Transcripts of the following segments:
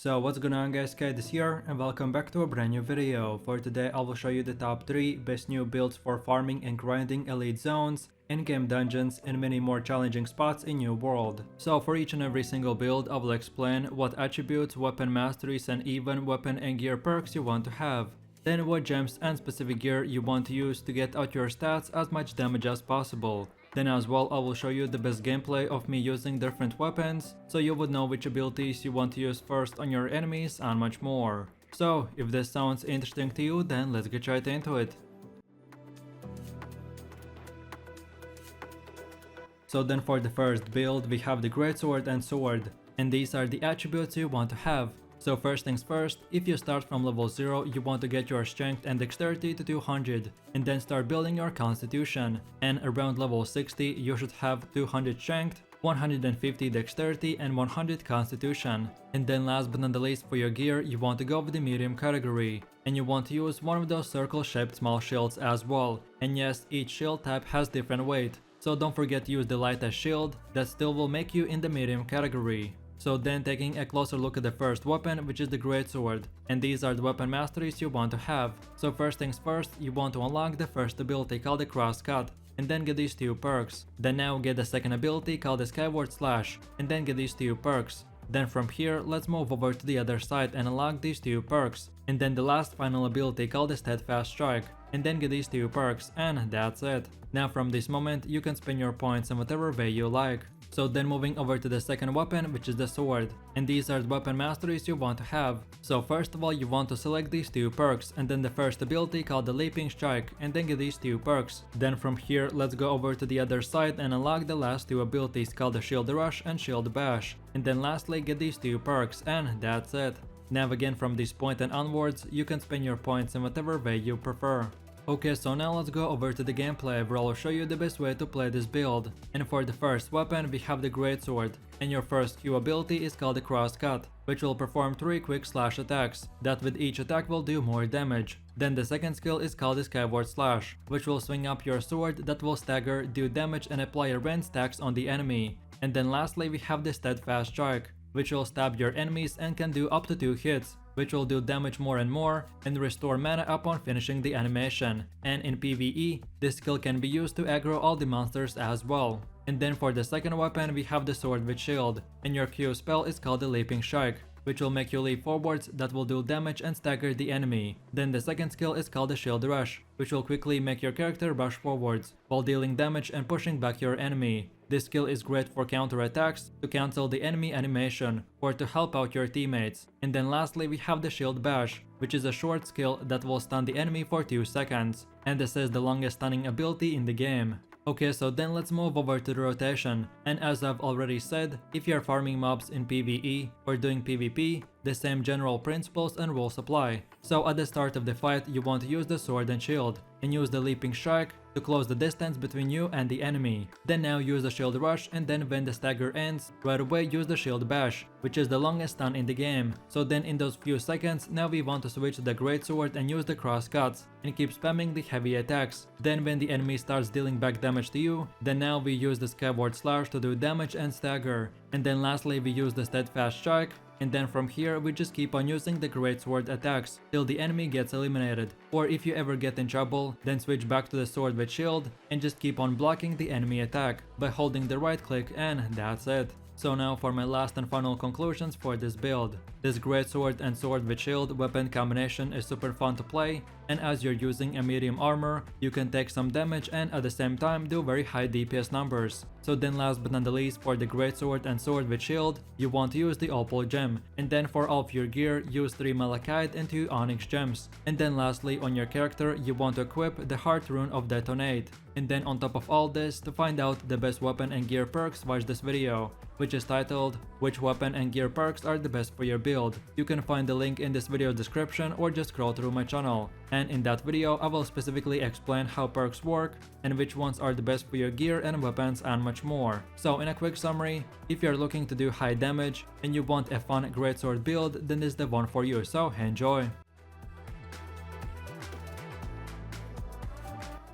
So what's going on guys, Kate is here and welcome back to a brand new video. For today I will show you the top 3 best new builds for farming and grinding elite zones, in-game dungeons and many more challenging spots in New World. So for each and every single build I will explain what attributes, weapon masteries and even weapon and gear perks you want to have. Then what gems and specific gear you want to use to get out your stats as much damage as possible. Then as well I will show you the best gameplay of me using different weapons, so you would know which abilities you want to use first on your enemies and much more. So if this sounds interesting to you, then let's get right into it. So then for the first build we have the greatsword and sword, and these are the attributes you want to have. So first things first, if you start from level 0, you want to get your strength and dexterity to 200, and then start building your constitution, and around level 60 you should have 200 strength, 150 dexterity and 100 constitution. And then last but not the least, for your gear you want to go with the medium category, and you want to use one of those circle shaped small shields as well, and yes, each shield type has different weight, so don't forget to use the lightest shield, that still will make you in the medium category. So then taking a closer look at the first weapon, which is the greatsword, and these are the weapon masteries you want to have. So first things first, you want to unlock the first ability called the crosscut, and then get these 2 perks. Then now get the second ability called the skyward slash, and then get these 2 perks. Then from here, let's move over to the other side and unlock these 2 perks. And then the last final ability called the steadfast strike, and then get these 2 perks, and that's it. Now from this moment, you can spend your points in whatever way you like. So then moving over to the second weapon, which is the sword, and these are the weapon masteries you want to have. So first of all you want to select these 2 perks, and then the first ability called the leaping strike, and then get these 2 perks. Then from here let's go over to the other side and unlock the last 2 abilities called the shield rush and shield bash, and then lastly get these 2 perks, and that's it. Now again from this point and onwards you can spend your points in whatever way you prefer. Okay, so now let's go over to the gameplay where I'll show you the best way to play this build. And for the first weapon we have the greatsword, and your first Q ability is called the crosscut, which will perform 3 quick slash attacks, that with each attack will do more damage. Then the second skill is called the skyward slash, which will swing up your sword that will stagger, do damage and apply a range stacks on the enemy. And then lastly we have the steadfast strike, which will stab your enemies and can do up to 2 hits, which will do damage more and more and restore mana upon finishing the animation. And in PvE, this skill can be used to aggro all the monsters as well. And then for the second weapon we have the sword with shield, and your Q spell is called the leaping strike, which will make you leap forwards that will do damage and stagger the enemy. Then the second skill is called the shield rush, which will quickly make your character rush forwards while dealing damage and pushing back your enemy. This skill is great for counter attacks, to cancel the enemy animation, or to help out your teammates. And then lastly we have the shield bash, which is a short skill that will stun the enemy for 2 seconds, and this is the longest stunning ability in the game. Okay, so then let's move over to the rotation, and as I've already said, if you're farming mobs in PvE or doing PvP, the same general principles and rules apply. So at the start of the fight you want to use the sword and shield, and use the leaping strike to close the distance between you and the enemy. Then now use the shield rush, and then when the stagger ends, right away use the shield bash, which is the longest stun in the game. So then in those few seconds, now we want to switch to the greatsword and use the crosscuts, and keep spamming the heavy attacks. Then when the enemy starts dealing back damage to you, then now we use the skyward slash to do damage and stagger. And then lastly we use the steadfast strike, and then from here we just keep on using the greatsword attacks till the enemy gets eliminated. Or if you ever get in trouble, then switch back to the sword with shield and just keep on blocking the enemy attack by holding the right click, and that's it. So now for my last and final conclusions for this build. This greatsword and sword with shield weapon combination is super fun to play, and as you're using a medium armor, you can take some damage and at the same time do very high DPS numbers. So then last but not the least, for the greatsword and sword with shield, you want to use the opal gem, and then for all of your gear use 3 malachite and 2 onyx gems. And then lastly on your character you want to equip the heart rune of detonate. And then on top of all this, to find out the best weapon and gear perks, watch this video, which is titled "Which weapon and gear perks are the best for your build?" You can find the link in this video description or just scroll through my channel. And in that video I will specifically explain how perks work and which ones are the best for your gear and weapons and much more. So in a quick summary, if you're looking to do high damage and you want a fun greatsword build, then this is the one for you, so enjoy!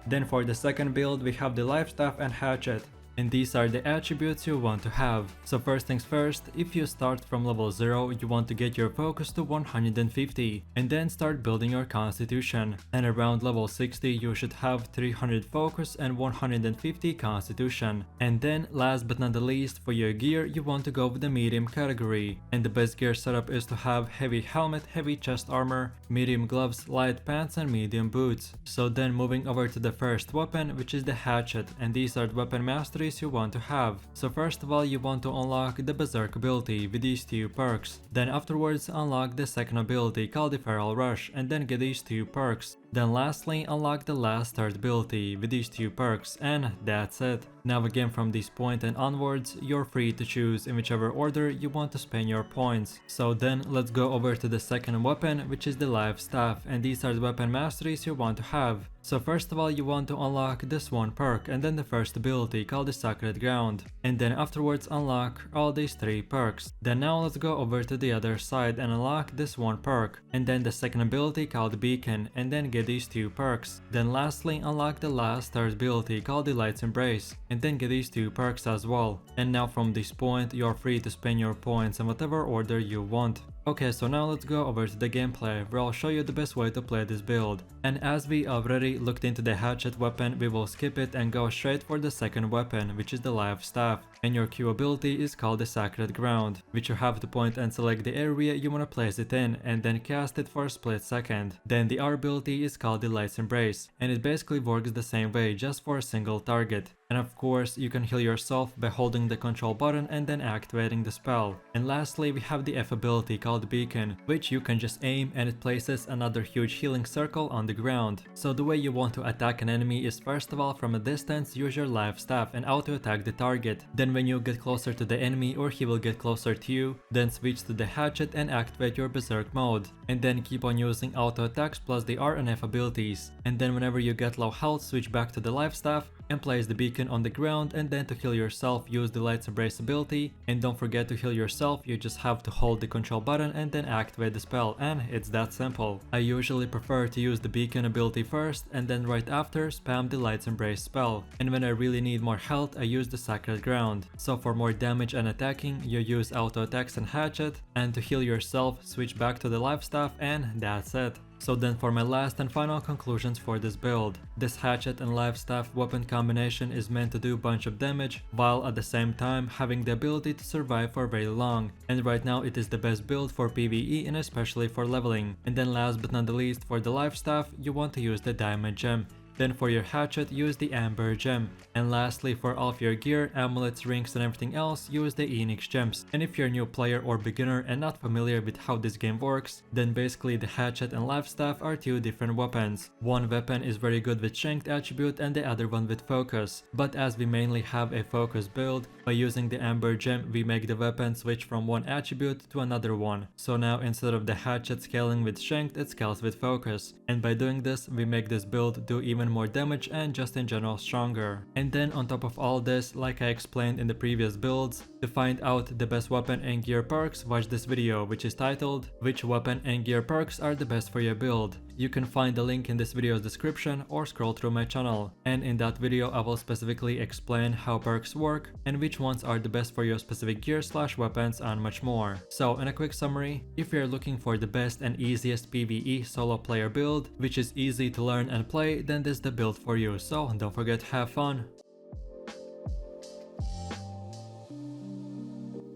Then for the second build we have the life staff and hatchet. and these are the attributes you want to have. So first things first, if you start from level 0, you want to get your focus to 150 and then start building your constitution. And around level 60 you should have 300 focus and 150 constitution. And then last but not the least, for your gear you want to go with the medium category. And the best gear setup is to have heavy helmet, heavy chest armor, medium gloves, light pants and medium boots. So then moving over to the first weapon, which is the hatchet, and these are the weapon masteries you want to have. So first of all you want to unlock the berserk ability with these two perks. Then afterwards unlock the second ability called the feral rush and then get these two perks. Then lastly unlock the last third ability with these two perks, and that's it. Now again from this point and onwards you're free to choose in whichever order you want to spend your points. So then let's go over to the second weapon, which is the life staff, and these are the weapon masteries you want to have. So first of all you want to unlock this one perk and then the first ability called the sacred ground, and then afterwards unlock all these three perks. Then now let's go over to the other side and unlock this one perk and then the second ability called beacon and then get these two perks. Then lastly unlock the last third ability called the light's embrace and then get these two perks as well. And now from this point you're free to spend your points in whatever order you want. Okay, so now let's go over to the gameplay where I'll show you the best way to play this build. And as we already looked into the hatchet weapon, we will skip it and go straight for the second weapon, which is the life staff. And your Q ability is called the sacred ground, which you have to point and select the area you want to place it in and then cast it for a split second. Then the R ability is called the light's embrace, and it basically works the same way just for a single target. And of course you can heal yourself by holding the control button and then activating the spell. And lastly we have the F ability called beacon, which you can just aim and it places another huge healing circle on the ground. So the way you want to attack an enemy is first of all from a distance use your life staff and auto attack the target. Then when you get closer to the enemy or he will get closer to you, then switch to the hatchet and activate your berserk mode. And then keep on using auto attacks plus the R and F abilities. And then whenever you get low health switch back to the life staff and place the beacon on the ground, and then to heal yourself use the light's embrace ability. And don't forget to heal yourself, you just have to hold the control button and then activate the spell, and it's that simple. I usually prefer to use the beacon ability first and then right after spam the light's embrace spell. And when I really need more health I use the sacred ground. So for more damage and attacking you use auto attacks and hatchet, and to heal yourself switch back to the life staff, and that's it. So then for my last and final conclusions for this build. This hatchet and life staff weapon combination is meant to do a bunch of damage while at the same time having the ability to survive for very long, and right now it is the best build for PvE and especially for leveling. And then last but not the least, for the life staff you want to use the diamond gem. Then for your hatchet use the amber gem, and lastly for all of your gear, amulets, rings and everything else use the Enix gems. And if you're a new player or beginner and not familiar with how this game works, then basically the hatchet and life staff are two different weapons. One weapon is very good with strength attribute and the other one with focus, but as we mainly have a focus build, by using the amber gem we make the weapon switch from one attribute to another one. So now instead of the hatchet scaling with strength it scales with focus, and by doing this we make this build do even more damage and just in general stronger. And then on top of all this, like I explained in the previous builds, to find out the best weapon and gear perks, watch this video which is titled "Which weapon and gear perks are the best for your build?" You can find the link in this video's description or scroll through my channel, and in that video I will specifically explain how perks work and which ones are the best for your specific gear / weapons and much more. So in a quick summary, if you're looking for the best and easiest PvE solo player build which is easy to learn and play, then this is the build for you, so don't forget to have fun.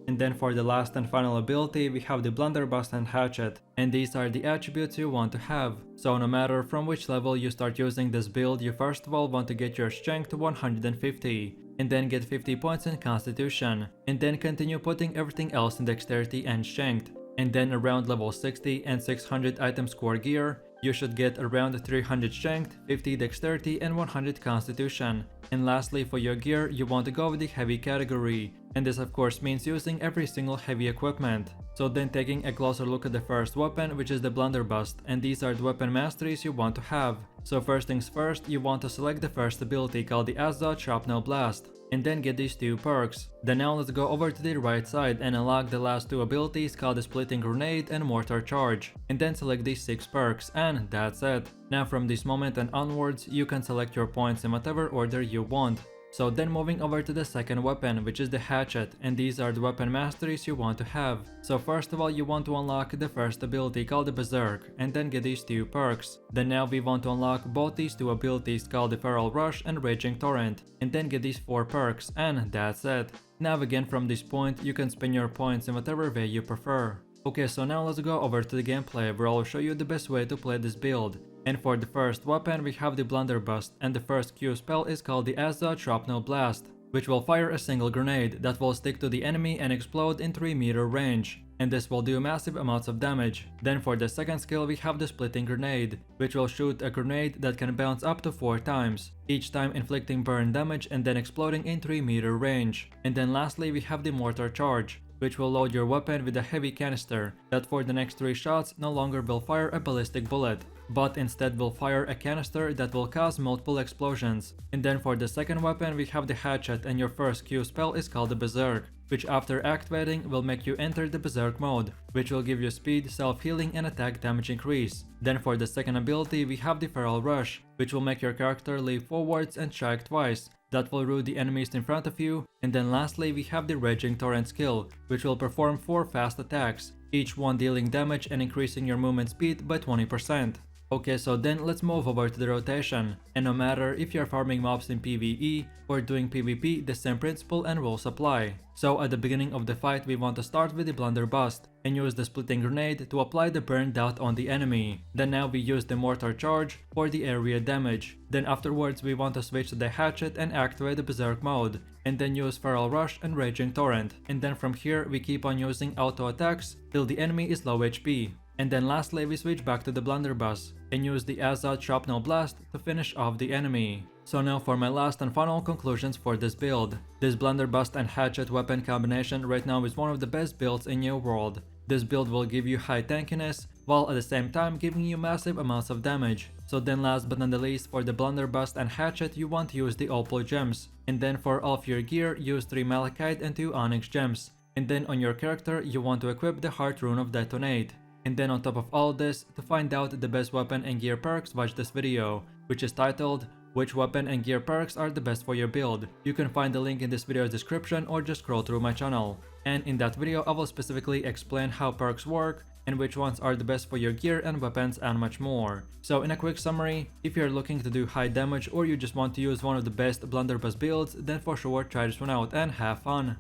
And then for the last and final ability we have the blunderbuss and hatchet, and these are the attributes you want to have. So no matter from which level you start using this build, you first of all want to get your strength to 150 and then get 50 points in constitution, and then continue putting everything else in dexterity and strength. And then around level 60 and 600 item score gear, you should get around 300 strength, 50 dexterity and 100 constitution. And lastly for your gear you want to go with the heavy category, and this of course means using every single heavy equipment. So then taking a closer look at the first weapon, which is the blunderbuss, and these are the weapon masteries you want to have. So first things first, you want to select the first ability called the Azot Shrapnel Blast, and then get these two perks. Then now let's go over to the right side and unlock the last two abilities called the Splitting Grenade and Mortar Charge, and then select these 6 perks, and that's it. Now from this moment and onwards you can select your points in whatever order you want. So then moving over to the second weapon, which is the hatchet, and these are the weapon masteries you want to have. So first of all, you want to unlock the first ability called the berserk, and then get these two perks. Then now we want to unlock both these two abilities called the feral rush and raging torrent, and then get these 4 perks, and that's it. Now again, from this point you can spend your points in whatever way you prefer. Okay, so now let's go over to the gameplay where I'll show you the best way to play this build. And for the first weapon we have the blunderbuss, and the first Q spell is called the Azad Shrapnel Blast, which will fire a single grenade that will stick to the enemy and explode in 3-meter range, and this will do massive amounts of damage. Then for the second skill we have the splitting grenade, which will shoot a grenade that can bounce up to 4 times, each time inflicting burn damage and then exploding in 3-meter range. And then lastly we have the mortar charge, which will load your weapon with a heavy canister that for the next 3 shots no longer will fire a ballistic bullet, but instead will fire a canister that will cause multiple explosions. And then for the second weapon we have the hatchet, and your first Q spell is called the berserk, which after activating will make you enter the berserk mode, which will give you speed, self-healing and attack damage increase. Then for the second ability we have the feral rush, which will make your character leap forwards and strike twice, that will root the enemies in front of you. And then lastly we have the raging torrent skill, which will perform 4 fast attacks, each one dealing damage and increasing your movement speed by 20%. Okay, so then let's move over to the rotation, and no matter if you're farming mobs in PvE or doing PvP, the same principle and rules apply. So at the beginning of the fight we want to start with the blunderbuss and use the splitting grenade to apply the burn dot on the enemy. Then now we use the mortar charge for the area damage. Then afterwards we want to switch to the hatchet and activate the berserk mode, and then use feral rush and raging torrent. And then from here we keep on using auto attacks till the enemy is low HP. And then lastly we switch back to the blunderbuss and use the Azad Shrapnel Blast to finish off the enemy. So now for my last and final conclusions for this build. This blunderbuss and hatchet weapon combination right now is one of the best builds in New World. This build will give you high tankiness, while at the same time giving you massive amounts of damage. So then last but not the least, for the blunderbuss and hatchet you want to use the opal gems. And then for all of your gear use 3 malachite and 2 onyx gems. And then on your character you want to equip the heart rune of detonate. And then on top of all this, to find out the best weapon and gear perks, watch this video, which is titled "Which weapon and gear perks are the best for your build?" You can find the link in this video's description or just scroll through my channel. And in that video I will specifically explain how perks work and which ones are the best for your gear and weapons and much more. So in a quick summary, if you're looking to do high damage or you just want to use one of the best blunderbuss builds, then for sure try this one out and have fun.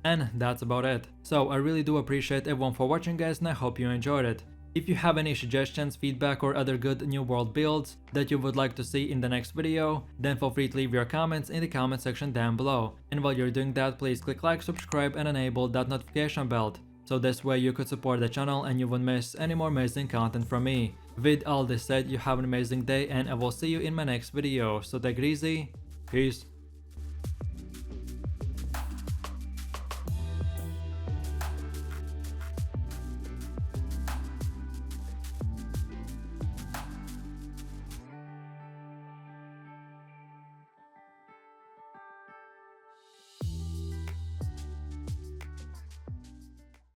And that's about it. So I really do appreciate everyone for watching guys, and I hope you enjoyed it. If you have any suggestions, feedback or other good New World builds that you would like to see in the next video, then feel free to leave your comments in the comment section down below. And while you're doing that, please click like, subscribe and enable that notification bell, so this way you could support the channel and you won't miss any more amazing content from me. With all this said, you have an amazing day and I will see you in my next video, so take it easy, peace.